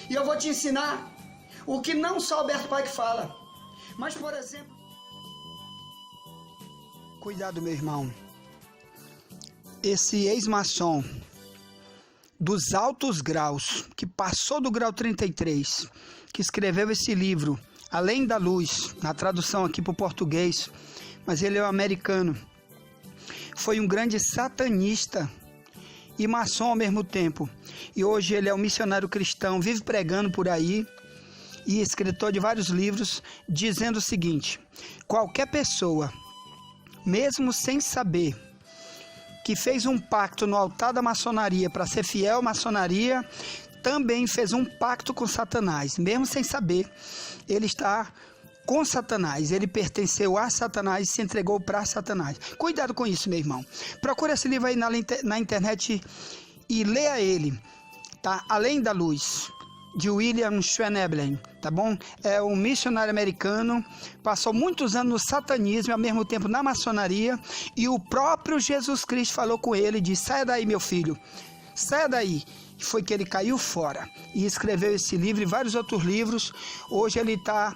E eu vou te ensinar o que não só Alberto Pike fala. Mas, por exemplo... Cuidado, meu irmão. Esse ex-maçom dos altos graus, que passou do grau 33, que escreveu esse livro, Além da Luz, na tradução aqui para o português, mas ele é um americano, foi um grande satanista e maçom ao mesmo tempo. E hoje ele é um missionário cristão, vive pregando por aí e escritor de vários livros, dizendo o seguinte: qualquer pessoa, mesmo sem saber, que fez um pacto no altar da maçonaria para ser fiel à maçonaria, também fez um pacto com Satanás. Mesmo sem saber, ele está com Satanás. Ele pertenceu a Satanás e se entregou para Satanás. Cuidado com isso, meu irmão. Procura esse livro aí na internet e leia ele, tá? Além da Luz, de William Schwenneblen, tá bom? É um missionário americano, passou muitos anos no satanismo e ao mesmo tempo na maçonaria, e o próprio Jesus Cristo falou com ele e disse: saia daí, meu filho, saia daí. E foi que ele caiu fora e escreveu esse livro e vários outros livros. Hoje ele está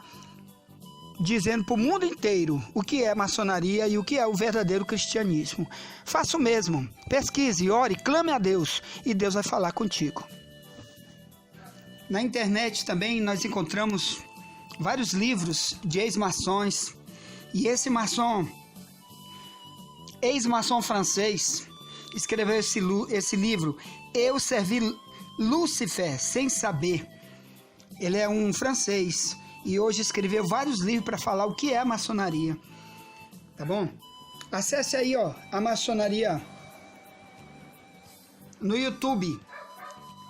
dizendo para o mundo inteiro o que é maçonaria e o que é o verdadeiro cristianismo. Faça o mesmo, pesquise, ore, clame a Deus e Deus vai falar contigo. Na internet também nós encontramos vários livros de ex-maçons, e esse maçom, ex-maçom francês, escreveu esse livro, Eu Servi Lúcifer Sem Saber. Ele é um francês e hoje escreveu vários livros para falar o que é a maçonaria, tá bom? Acesse aí, ó, a maçonaria no YouTube,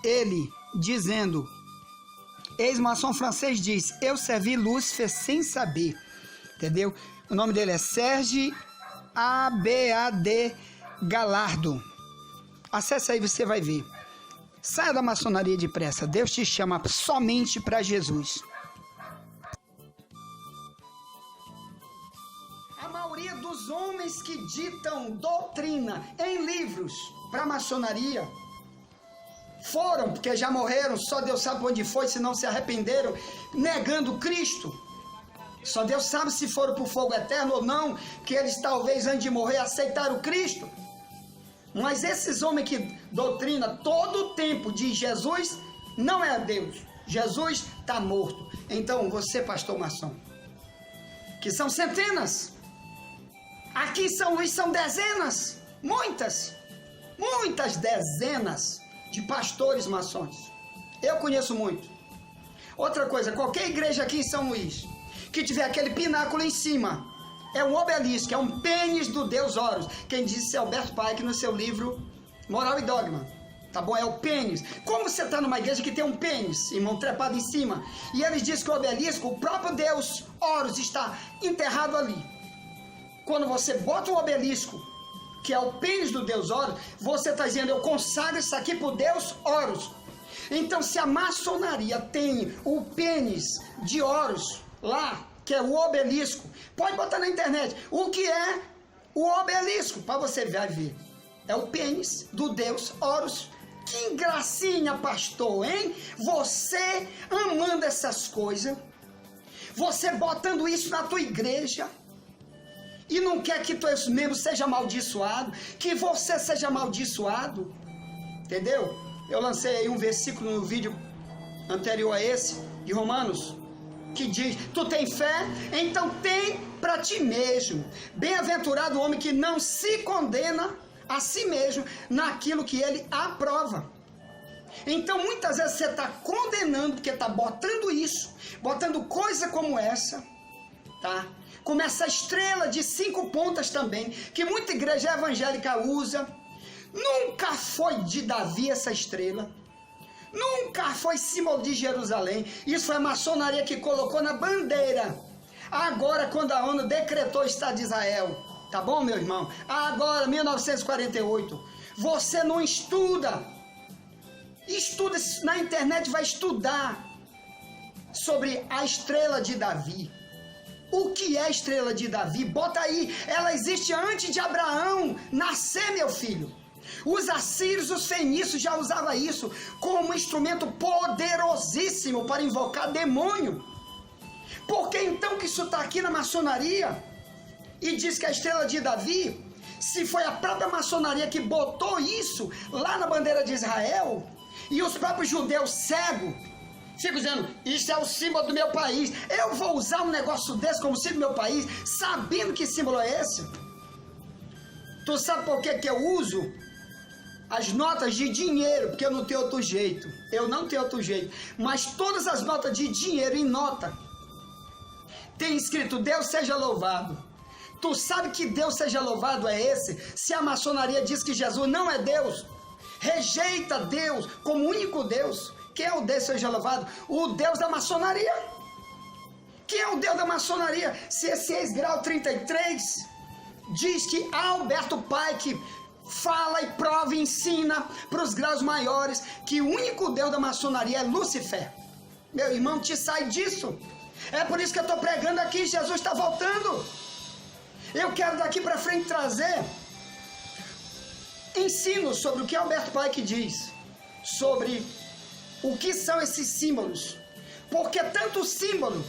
ele dizendo, ex-maçom francês diz: eu servi Lúcifer sem saber, entendeu? O nome dele é Serge Abad Galardo. Acesse aí, você vai ver. Saia da maçonaria depressa. Deus te chama somente para Jesus. A maioria dos homens que ditam doutrina em livros para a maçonaria foram, porque já morreram, só Deus sabe onde foi, se não se arrependeram, negando Cristo. Só Deus sabe se foram para o fogo eterno ou não, que eles talvez antes de morrer aceitaram Cristo. Mas esses homens que doutrinam todo o tempo de Jesus, não é Deus. Jesus está morto. Então você, pastor maçom, que são centenas, aqui em São Luís são dezenas, muitas dezenas de pastores maçons. Eu conheço muito. Outra coisa, qualquer igreja aqui em São Luís que tiver aquele pináculo em cima, é um obelisco, é um pênis do Deus Horus. Quem disse é Alberto Pike no seu livro Moral e Dogma, tá bom? É o pênis. Como você está numa igreja que tem um pênis, irmão, trepado em cima, e eles dizem que o obelisco, o próprio Deus Horus está enterrado ali. Quando você bota um obelisco, que é o pênis do Deus Horus, você está dizendo: eu consagro isso aqui para o Deus Horus. Então, se a maçonaria tem o pênis de Horus lá, que é o obelisco, pode botar na internet o que é o obelisco, para você ver. É o pênis do Deus Horus. Que gracinha, pastor, hein? Você amando essas coisas, você botando isso na tua igreja, e não quer que teus membros sejam amaldiçoados, que você seja amaldiçoado, entendeu? Eu lancei aí um versículo no vídeo anterior a esse, de Romanos, que diz: tu tem fé? Então tem para ti mesmo. Bem-aventurado o homem que não se condena a si mesmo naquilo que ele aprova. Então muitas vezes você está condenando, porque está botando isso, botando coisa como essa, tá? Como essa estrela de 5 pontas também, que muita igreja evangélica usa. Nunca foi de Davi essa estrela. Nunca foi símbolo de Jerusalém. Isso foi a maçonaria que colocou na bandeira. Agora, quando a ONU decretou o Estado de Israel, tá bom, meu irmão? Agora, 1948, você não estuda. Estuda na internet, vai estudar sobre a estrela de Davi. O que é a estrela de Davi? Bota aí, ela existe antes de Abraão nascer, meu filho. Os assírios, os fenícios já usavam isso como instrumento poderosíssimo para invocar demônio. Por que então que isso está aqui na maçonaria? E diz que a estrela de Davi, se foi a própria maçonaria que botou isso lá na bandeira de Israel, e os próprios judeus cegos ficam dizendo, isso é o símbolo do meu país, eu vou usar um negócio desse como símbolo do meu país, sabendo que símbolo é esse? Tu sabe por que eu uso as notas de dinheiro? Porque eu não tenho outro jeito, mas todas as notas de dinheiro em nota tem escrito Deus seja louvado. Tu sabe que Deus seja louvado é esse? Se a maçonaria diz que Jesus não é Deus, rejeita Deus como único Deus, quem é o Deus seja louvado? O Deus da maçonaria. Quem é o Deus da maçonaria? Se esse ex-grau 33 diz que Alberto Pike fala e prova e ensina para os graus maiores que o único Deus da maçonaria é Lúcifer. Meu irmão, te sai disso. É por isso que eu estou pregando aqui, Jesus está voltando. Eu quero daqui para frente trazer ensino sobre o que Alberto Pike diz, sobre o que são esses símbolos, porque tanto símbolo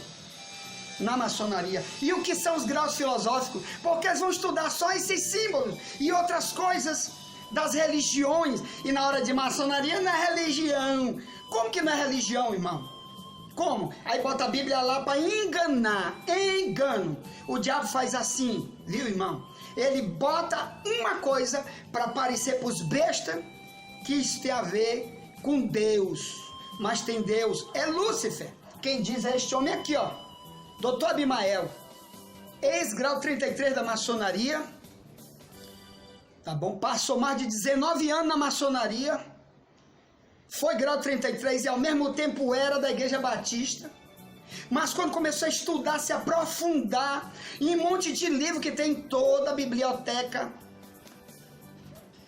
na maçonaria, e o que são os graus filosóficos, porque eles vão estudar só esses símbolos e outras coisas das religiões, e na hora de maçonaria não é religião. Como que não é religião, irmão? Como? Aí bota a Bíblia lá para enganar, engano. O diabo faz assim, viu, irmão? Ele bota uma coisa para parecer para os bestas que isso tem a ver com Deus, mas tem Deus, é Lúcifer. Quem diz é este homem aqui, ó, Dr. Abimael, ex-grau 33 da maçonaria, tá bom? Passou mais de 19 anos na maçonaria, foi grau 33 e ao mesmo tempo era da Igreja Batista, mas quando começou a estudar, se aprofundar em um monte de livro que tem em toda a biblioteca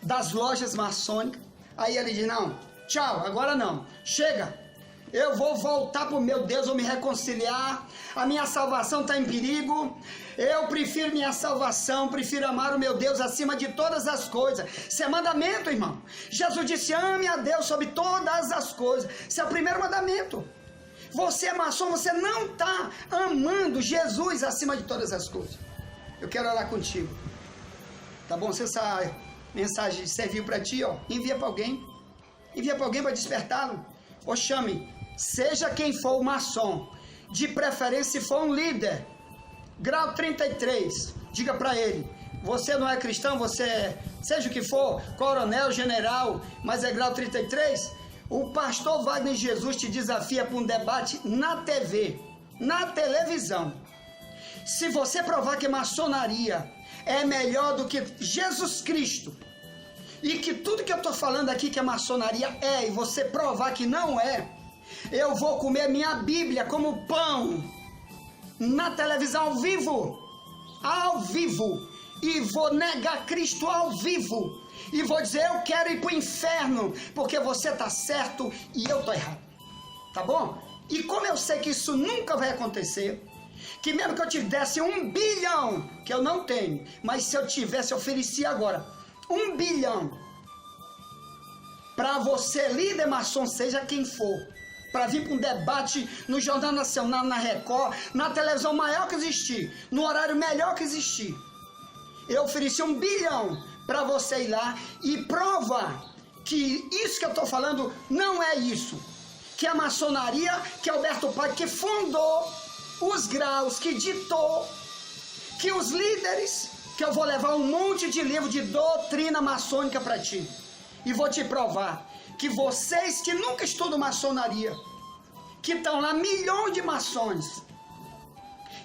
das lojas maçônicas, aí ele diz, não, tchau, agora não, chega, eu vou voltar para o meu Deus, vou me reconciliar, a minha salvação está em perigo, eu prefiro minha salvação, prefiro amar o meu Deus acima de todas as coisas. Isso é mandamento, irmão. Jesus disse, ame a Deus sobre todas as coisas, isso é o primeiro mandamento. Você é maçom, você não está amando Jesus acima de todas as coisas. Eu quero orar contigo, tá bom? Se essa mensagem serviu para ti, ó, envia para alguém para despertá-lo, ou chame, seja quem for o maçom, de preferência se for um líder, grau 33, diga para ele, você não é cristão, você é, seja o que for, coronel, general, mas é grau 33, o pastor Wagner Jesus te desafia para um debate na TV, na televisão. Se você provar que maçonaria é melhor do que Jesus Cristo, e que tudo que eu estou falando aqui que a maçonaria é, e você provar que não é, eu vou comer minha Bíblia como pão na televisão ao vivo, e vou negar Cristo ao vivo, e vou dizer, eu quero ir para o inferno, porque você está certo e eu estou errado, tá bom? E como eu sei que isso nunca vai acontecer, que mesmo que eu tivesse 1 bilhão, que eu não tenho, mas se eu tivesse, eu oferecia agora 1 bilhão para você, líder maçom, seja quem for, para vir para um debate no Jornal Nacional, na Record, na televisão maior que existir, no horário melhor que existir. Eu ofereci 1 bilhão para você ir lá e provar que isso que eu estou falando não é isso. Que a maçonaria, que Alberto Pike, que fundou os graus, que ditou, que os líderes, que eu vou levar um monte de livro de doutrina maçônica para ti. E vou te provar que vocês que nunca estudam maçonaria, que estão lá milhões de maçons,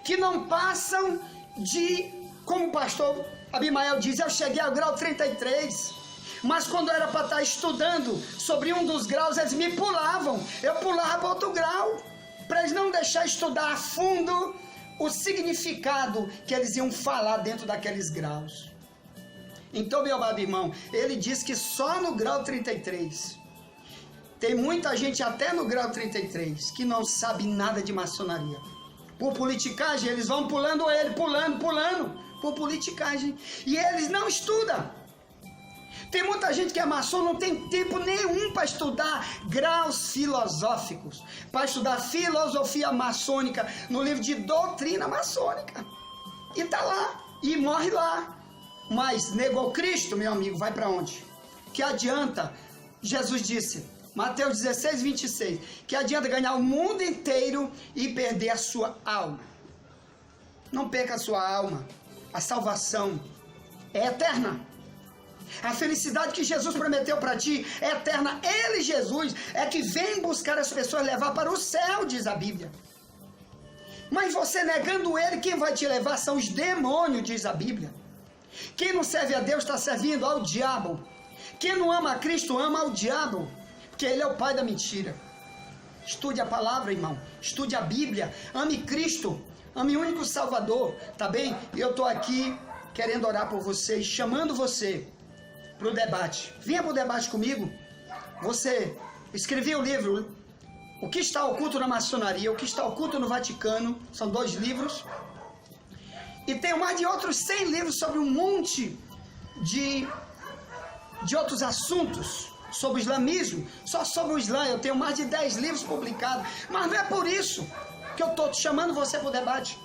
que não passam de, como o pastor Abimael diz, eu cheguei ao grau 33, Mas quando era para estar estudando sobre um dos graus, eles me pulavam. Eu pulava para outro grau, para eles não deixar estudar a fundo o significado que eles iam falar dentro daqueles graus. Então, meu amado irmão, ele diz que só no grau 33, tem muita gente até no grau 33 que não sabe nada de maçonaria. Por politicagem, eles vão pulando ele, pulando, por politicagem. E eles não estudam. Tem muita gente que é maçom, não tem tempo nenhum para estudar graus filosóficos, para estudar filosofia maçônica no livro de doutrina maçônica. E está lá, e morre lá. Mas negou Cristo, meu amigo, vai para onde? Que adianta? Jesus disse, Mateus 16, 26, que adianta ganhar o mundo inteiro e perder a sua alma. Não perca a sua alma. A salvação é eterna. A felicidade que Jesus prometeu para ti é eterna. Ele, Jesus, é que vem buscar as pessoas, levar para o céu, diz a Bíblia. Mas você negando ele, quem vai te levar são os demônios, diz a Bíblia. Quem não serve a Deus está servindo ao diabo. Quem não ama a Cristo ama ao diabo, porque ele é o pai da mentira. Estude a palavra, irmão. Estude a Bíblia. Ame Cristo. Ame o único Salvador, tá bem? E eu estou aqui querendo orar por vocês, chamando você para o debate. Venha para o debate comigo. Você escrevi o livro O que está oculto na maçonaria, O que está oculto no Vaticano. São 2 livros. E tenho mais de outros 100 livros sobre um monte de outros assuntos. Sobre o islamismo. Só sobre o Islã. Eu tenho mais de 10 livros publicados. Mas não é por isso que eu estou chamando você para o debate.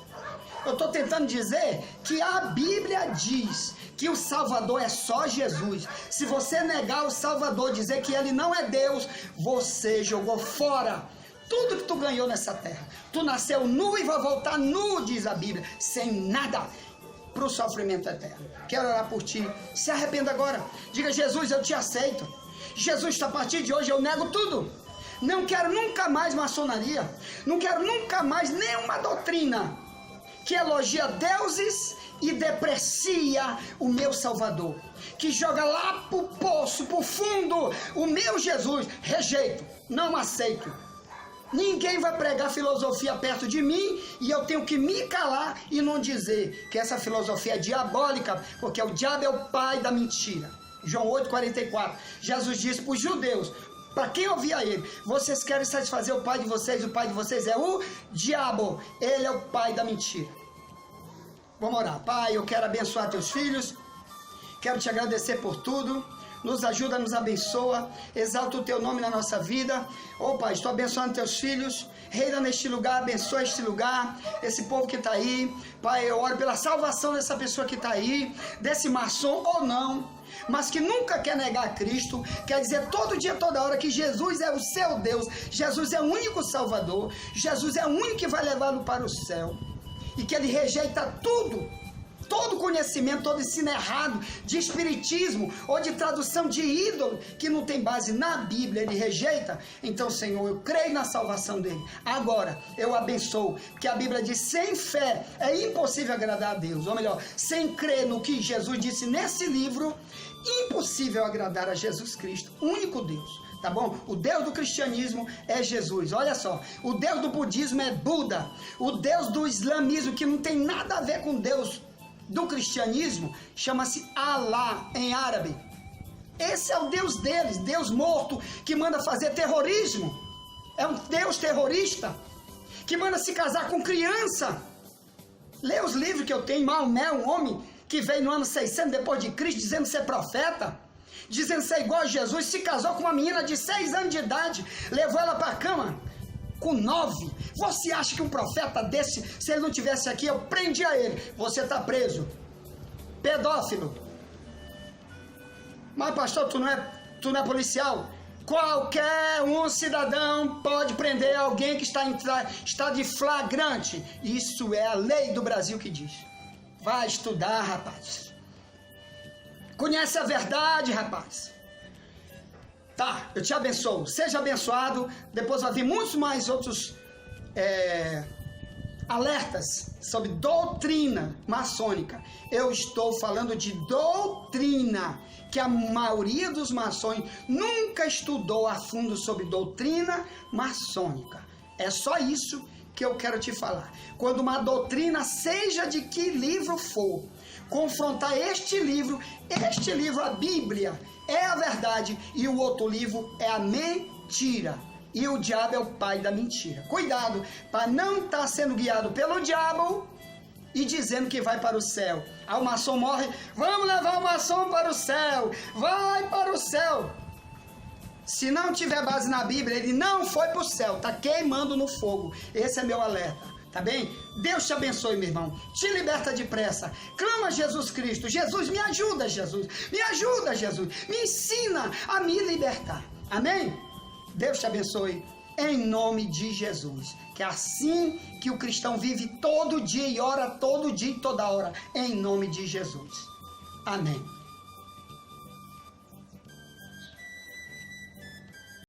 Eu estou tentando dizer que a Bíblia diz que o Salvador é só Jesus. Se você negar o Salvador, dizer que ele não é Deus, você jogou fora tudo que tu ganhou nessa terra. Tu nasceu nu e vai voltar nu, diz a Bíblia, sem nada, para o sofrimento eterno. Quero orar por ti. Se arrependa agora. Diga, Jesus, eu te aceito. Jesus, a partir de hoje eu nego tudo. Não quero nunca mais maçonaria. Não quero nunca mais nenhuma doutrina que elogia deuses e deprecia o meu Salvador, que joga lá pro poço, pro fundo, o meu Jesus. Rejeito, não aceito. Ninguém vai pregar filosofia perto de mim e eu tenho que me calar e não dizer que essa filosofia é diabólica, porque o diabo é o pai da mentira. João 8,44. Jesus disse para os judeus, para quem ouvia ele, vocês querem satisfazer o pai de vocês é o diabo, ele é o pai da mentira. Vamos orar. Pai, eu quero abençoar teus filhos, quero te agradecer por tudo, nos ajuda, nos abençoa, exalta o teu nome na nossa vida. Ô Pai, estou abençoando teus filhos, reina neste lugar, abençoa este lugar, esse povo que está aí. Pai, eu oro pela salvação dessa pessoa que está aí, desse maçom ou não, mas que nunca quer negar Cristo, quer dizer todo dia, toda hora que Jesus é o seu Deus, Jesus é o único Salvador, Jesus é o único que vai levá-lo para o céu, e que ele rejeita tudo, todo conhecimento, todo ensino errado de espiritismo ou de tradução de ídolo que não tem base na Bíblia, ele rejeita. Então, Senhor, eu creio na salvação dele. Agora, eu abençoo, porque a Bíblia diz, sem fé é impossível agradar a Deus, ou melhor, sem crer no que Jesus disse nesse livro, impossível agradar a Jesus Cristo, único Deus. Tá bom? O Deus do cristianismo é Jesus. Olha só, o Deus do budismo é Buda. O Deus do islamismo, que não tem nada a ver com Deus do cristianismo, chama-se Alá em árabe. Esse é o Deus deles, Deus morto, que manda fazer terrorismo. É um Deus terrorista, que manda se casar com criança. Lê os livros que eu tenho. Maomé, um homem que veio no ano 600 depois de Cristo, dizendo ser profeta, dizendo ser igual a Jesus, se casou com uma menina de 6 anos de idade, levou ela para a cama com 9. Você acha que um profeta desse, se ele não tivesse aqui, eu prendia ele? Você está preso, pedófilo. Mas pastor, tu não é policial? Qualquer um cidadão pode prender alguém que está de flagrante. Isso é a lei do Brasil que diz. Vai estudar, rapaz. Conhece a verdade, rapaz. Tá, eu te abençoo. Seja abençoado. Depois vai vir muitos mais outros alertas sobre doutrina maçônica. Eu estou falando de doutrina, que a maioria dos maçons nunca estudou a fundo sobre doutrina maçônica. É só isso que eu quero te falar. Quando uma doutrina, seja de que livro for, confrontar este livro, a Bíblia, é a verdade e o outro livro é a mentira. E o diabo é o pai da mentira. Cuidado para não estar sendo guiado pelo diabo e dizendo que vai para o céu. Ah, o maçom morre, vamos levar o maçom para o céu, vai para o céu. Se não tiver base na Bíblia, ele não foi para o céu, está queimando no fogo. Esse é meu alerta, tá bem? Deus te abençoe, meu irmão. Te liberta depressa. Clama a Jesus Cristo. Jesus, me ajuda, Jesus. Me ajuda, Jesus. Me ensina a me libertar. Amém? Deus te abençoe, em nome de Jesus. Que é assim que o cristão vive todo dia e ora todo dia e toda hora, em nome de Jesus. Amém.